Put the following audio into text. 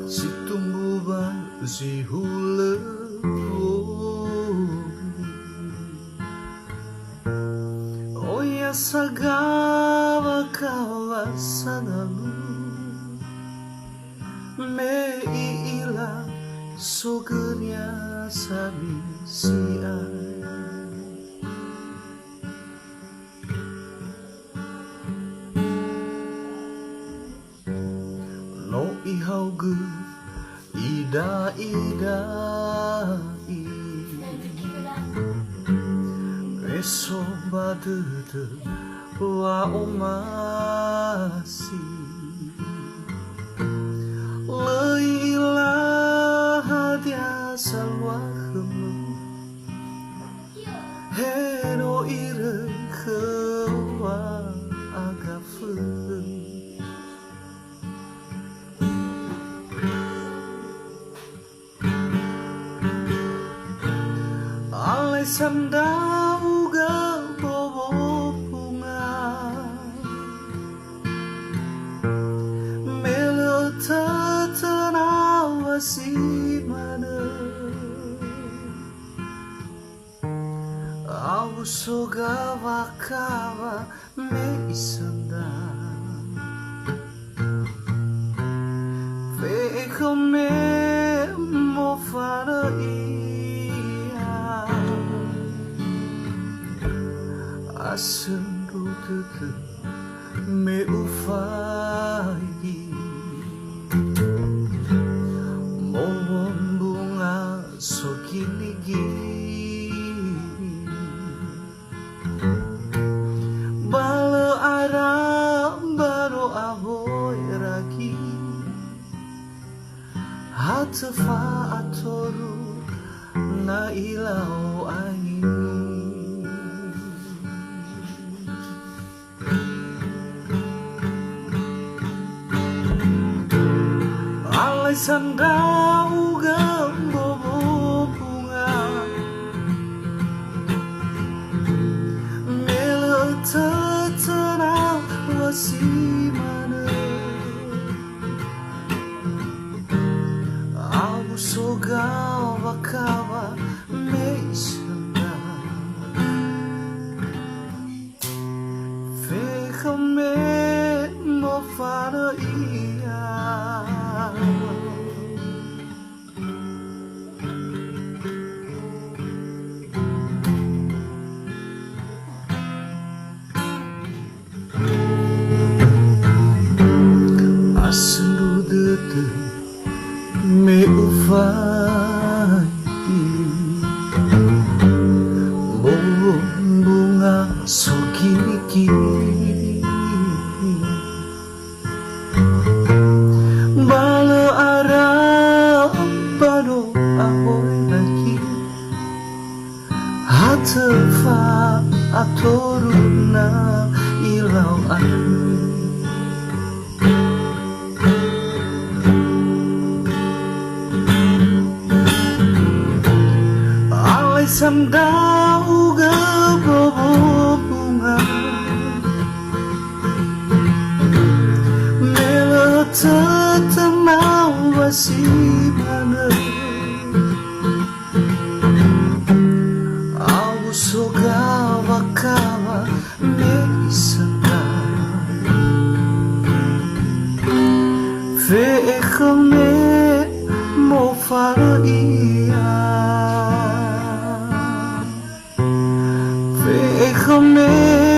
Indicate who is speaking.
Speaker 1: Si tumbuh bang si hula oh ya sagawa kawasanamu me iila sogernya sami siai no ihaugu ida ida i eso badede wa omasi leilah dia salwahmu heno ire kewa agafe sandau ga bobo bunga melo tatanawa si mana au soga wakawa me isanda fe come mo fara asendututu me ufai mohon bunga sokiligi bala aram baro ahoy ragi hatafa atoru na ilau angin sandau ga bobo bunga melo tatana wasi mana au soga wakawa me isanda fe kame mo fara ia me ufai bunga sokiki bala arah bado ahoy lagi hatafa atoruna ilau anu sandau ga bobo bunga melo tatanawa si mana au soga wakawa me isanda fe kome mo fara ia come